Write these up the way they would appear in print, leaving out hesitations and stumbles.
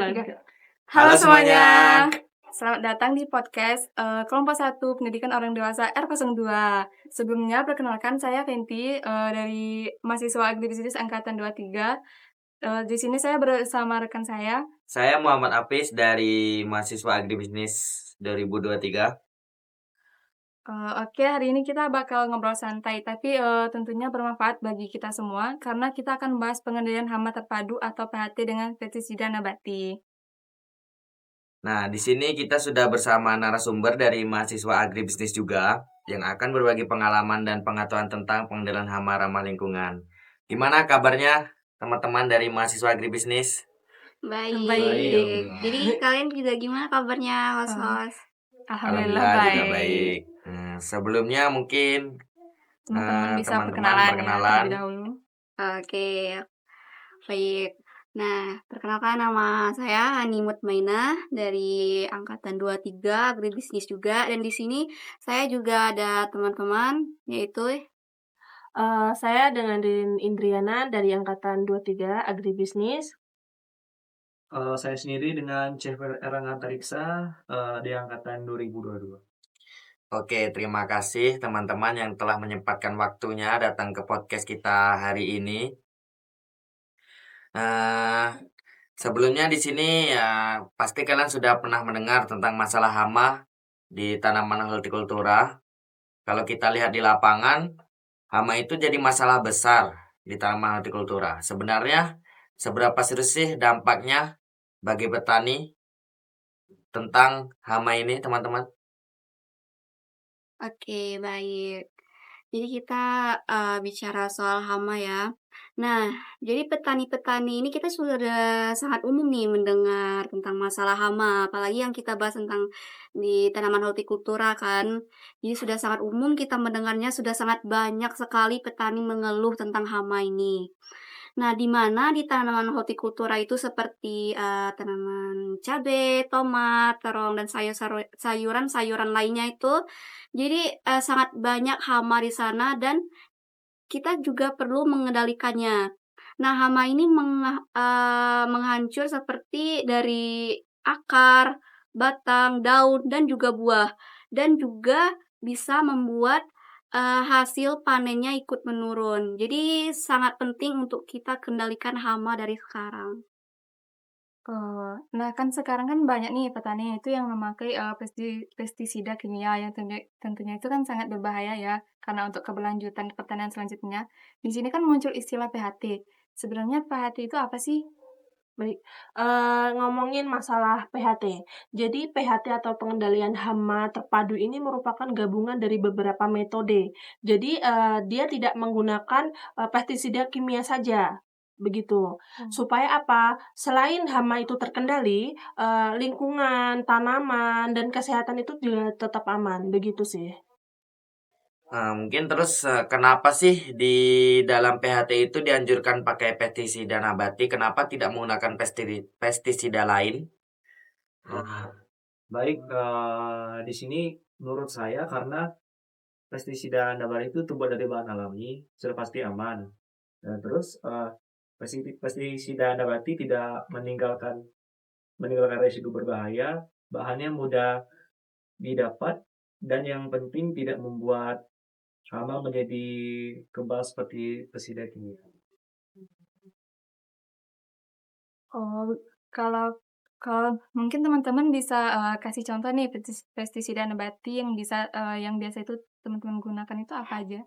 Halo semuanya. Selamat datang di podcast kelompok 1 Pendidikan Orang Dewasa R02. Sebelumnya perkenalkan saya Fenty dari mahasiswa agribisnis angkatan 23. Di sini saya bersama rekan saya. Saya Muhammad Apis dari mahasiswa agribisnis 2023. Oke, hari ini kita bakal ngobrol santai, tapi tentunya bermanfaat bagi kita semua karena kita akan membahas pengendalian hama terpadu atau PHT dengan pestisida nabati. Nah, di sini kita sudah bersama narasumber dari mahasiswa agribisnis juga yang akan berbagi pengalaman dan pengetahuan tentang pengendalian hama ramah lingkungan. Gimana kabarnya teman-teman dari mahasiswa agribisnis? Baik. Jadi kalian juga gimana kabarnya, host-host? Alhamdulillah juga baik. baik. Sebelumnya mungkin Teman-teman bisa teman-teman perkenalan perkenalan. terlebih dahulu. Oke, baik. Nah, perkenalkan nama saya Hani Mutmainah dari angkatan 23 agribisnis juga, dan di sini saya juga ada teman-teman yaitu Saya dengan Rin Indriana dari angkatan 23 agribisnis. Saya sendiri dengan Cefer Erang Antariksa di angkatan 2022. Oke, terima kasih teman-teman yang telah menyempatkan waktunya datang ke podcast kita hari ini. Sebelumnya di sini ya pasti kalian sudah pernah mendengar tentang masalah hama di tanaman hortikultura. Kalau kita lihat di lapangan, hama itu jadi masalah besar di tanaman hortikultura. Sebenarnya seberapa serius sih dampaknya bagi petani tentang hama ini, teman-teman? Oke, baik. Jadi kita bicara soal hama ya. Nah, jadi petani-petani ini kita sudah sangat umum nih mendengar tentang masalah hama, apalagi yang kita bahas tentang di tanaman hortikultura kan. Jadi sudah sangat umum kita mendengarnya, sudah sangat banyak sekali petani mengeluh tentang hama ini. Nah, di mana di tanaman hortikultura itu seperti tanaman cabai, tomat, terong, dan sayuran-sayuran lainnya itu, jadi sangat banyak hama di sana dan kita juga perlu mengendalikannya. Nah, hama ini menghancur seperti dari akar, batang, daun, dan juga buah. Dan juga bisa membuat hasil panennya ikut menurun. Jadi sangat penting untuk kita kendalikan hama dari sekarang. Nah kan sekarang kan banyak nih petani itu yang memakai pestisida kimia yang tentunya itu kan sangat berbahaya ya, karena untuk keberlanjutan pertanian selanjutnya. Di sini kan muncul istilah PHT. Sebenarnya PHT itu apa sih? Baik, ngomongin masalah PHT. Jadi PHT atau pengendalian hama terpadu ini merupakan gabungan dari beberapa metode. Jadi dia tidak menggunakan pestisida kimia saja. Begitu. Supaya apa? Selain hama itu terkendali, lingkungan, tanaman, dan kesehatan itu juga tetap aman. Begitu sih. Mungkin terus kenapa sih di dalam PHT itu dianjurkan pakai pestisida nabati? Kenapa tidak menggunakan pestisida lain? Baik, di sini menurut saya karena pestisida nabati itu terbuat dari bahan alami, sudah pasti aman. Dan terus pestisida nabati tidak meninggalkan residu berbahaya, bahannya mudah didapat, dan yang penting tidak membuat hama menjadi kebal seperti pestisida kimia. Kalau mungkin teman-teman bisa kasih contoh nih pestisida nabati yang biasa itu teman-teman gunakan itu apa aja?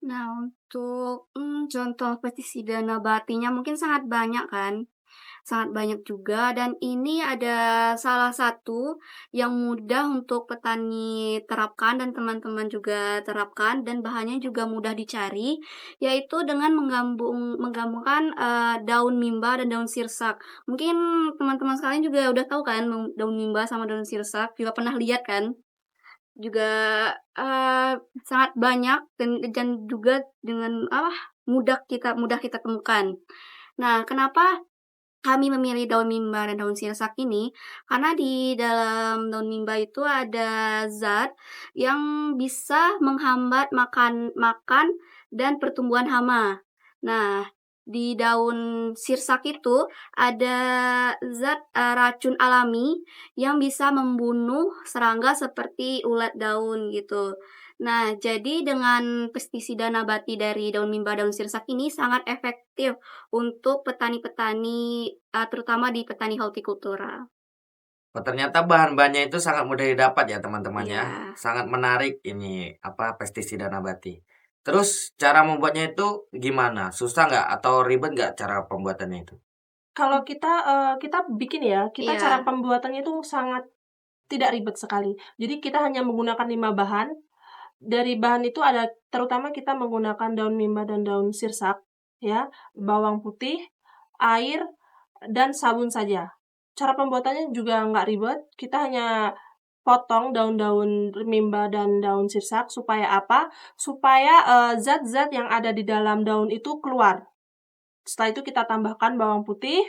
Nah, untuk contoh pestisida nabatinya mungkin sangat banyak kan. Sangat banyak juga, dan ini ada salah satu yang mudah untuk petani terapkan dan teman-teman juga terapkan, dan bahannya juga mudah dicari, yaitu dengan menggabungkan daun mimba dan daun sirsak. Mungkin teman-teman sekalian juga udah tahu kan daun mimba sama daun sirsak, juga pernah lihat kan? Juga sangat banyak dan juga dengan mudah kita temukan. Nah, kenapa kami memilih daun mimba dan daun sirsak ini? Karena di dalam daun mimba itu ada zat yang bisa menghambat makan dan pertumbuhan hama. Nah, di daun sirsak itu ada zat racun alami yang bisa membunuh serangga seperti ulat daun gitu. Nah, jadi dengan pestisida nabati dari daun mimba daun sirsak ini sangat efektif untuk petani-petani, terutama di petani hortikultura. Oh, ternyata bahan-bahannya itu sangat mudah didapat ya teman-teman ya. Iya. Sangat menarik ini pestisida nabati. Terus cara membuatnya itu gimana? Susah nggak atau ribet nggak cara pembuatannya itu? Kalau kita bikin ya, kita cara Iya. pembuatannya itu sangat tidak ribet sekali. Jadi kita hanya menggunakan 5 bahan. Dari bahan itu ada terutama kita menggunakan daun mimba dan daun sirsak, ya, bawang putih, air, dan sabun saja. Cara pembuatannya juga nggak ribet, kita hanya potong daun-daun mimba dan daun sirsak supaya apa? Supaya zat-zat yang ada di dalam daun itu keluar. Setelah itu kita tambahkan bawang putih,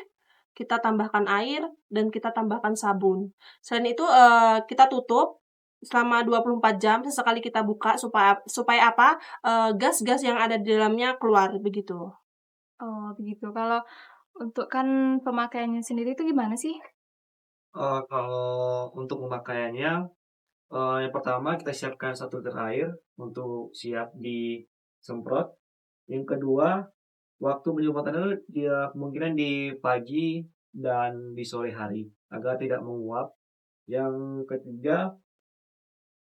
kita tambahkan air, dan kita tambahkan sabun. Selain itu kita tutup selama 24 jam, sesekali kita buka supaya apa? Gas-gas yang ada di dalamnya keluar, begitu. Oh, begitu. Kalau untuk kan pemakaiannya sendiri itu gimana sih? Kalau untuk pemakaiannya, yang pertama kita siapkan 1 liter air untuk siap disemprot. Yang kedua, waktu penyemprotannya dia kemungkinan di pagi dan di sore hari agar tidak menguap. Yang ketiga,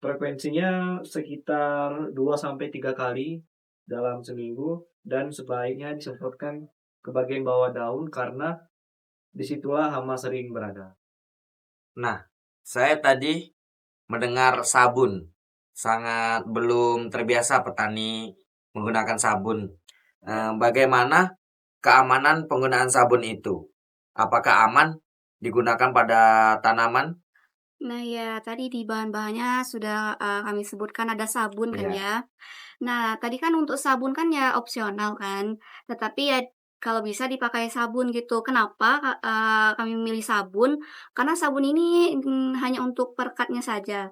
frekuensinya sekitar 2 sampai 3 kali dalam seminggu dan sebaiknya disemprotkan ke bagian bawah daun karena disitulah hama sering berada. Nah, saya tadi mendengar sabun. Sangat belum terbiasa petani menggunakan sabun. Bagaimana keamanan penggunaan sabun itu? Apakah aman digunakan pada tanaman? Nah ya, tadi di bahan-bahannya sudah, kami sebutkan ada sabun kan Iya. ya. Nah, tadi kan untuk sabun kan ya opsional kan, tetapi ya kalau bisa dipakai sabun gitu. Kenapa, kami memilih sabun, karena sabun ini, hanya untuk perekatnya saja.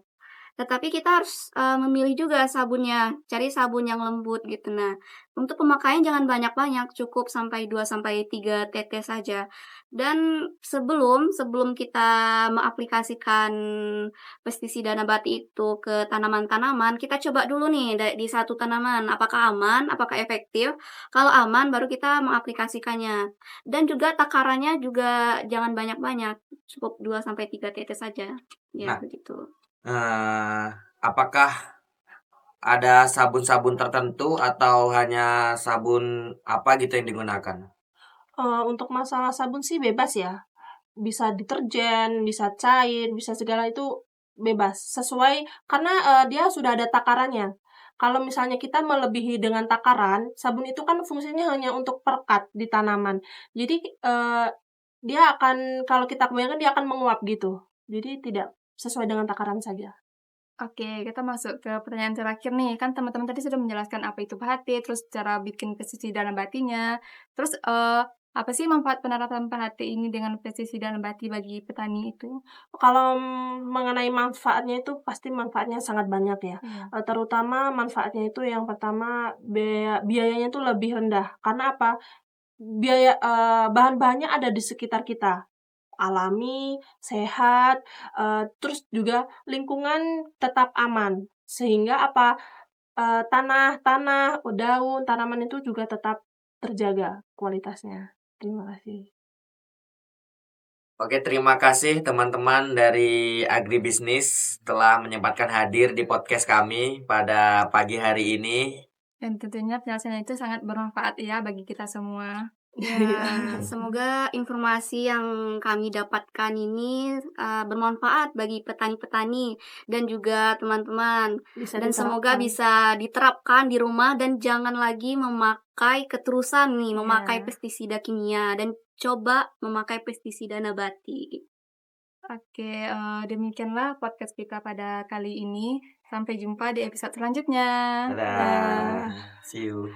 Tetapi kita harus, memilih juga sabunnya, cari sabun yang lembut gitu. Nah, untuk pemakaian jangan banyak-banyak, cukup sampai 2 sampai 3 tetes saja. Dan sebelum sebelum kita mengaplikasikan pestisida nabati itu ke tanaman-tanaman, kita coba dulu nih di satu tanaman, apakah aman, apakah efektif. Kalau aman baru kita mengaplikasikannya. Dan juga takarannya juga jangan banyak-banyak, cukup 2 sampai 3 tetes saja. Ya, Nah, begitu. apakah ada sabun-sabun tertentu atau hanya sabun apa gitu yang digunakan? Untuk masalah sabun sih bebas ya. Bisa deterjen, bisa cair, bisa segala itu bebas. Sesuai karena, dia sudah ada takarannya. Kalau misalnya kita melebihi dengan takaran, sabun itu kan fungsinya hanya untuk perekat di tanaman. Jadi, dia akan kalau kita kebanyakan dia akan menguap gitu. Jadi tidak sesuai dengan takaran saja. Oke, kita masuk ke pertanyaan terakhir nih. Kan teman-teman tadi sudah menjelaskan apa itu PHT, terus cara bikin pestisida nabatinya. Terus, apa sih manfaat penerapan PHT ini dengan pestisida nabati bagi petani itu? Kalau mengenai manfaatnya itu pasti manfaatnya sangat banyak ya, Iya. terutama manfaatnya itu yang pertama biayanya itu lebih rendah. Karena apa? Bahan-bahannya ada di sekitar kita, alami, sehat, terus juga lingkungan tetap aman. Sehingga apa? Tanah-tanah, daun, tanaman itu juga tetap terjaga kualitasnya. Terima kasih. Oke, terima kasih teman-teman dari Agribisnis telah menyempatkan hadir di podcast kami pada pagi hari ini. Dan tentunya penjelasannya itu sangat bermanfaat ya bagi kita semua. Ya, semoga informasi yang kami dapatkan ini, bermanfaat bagi petani-petani dan juga teman-teman. Bisa Dan semoga diterapkan. bisa diterapkan di rumah dan jangan lagi memakai keterusan nih, memakai Iya. pestisida kimia dan coba memakai pestisida nabati. Oke, demikianlah podcast kita pada kali ini. Sampai jumpa di episode selanjutnya. Dadah. Dadah. See you.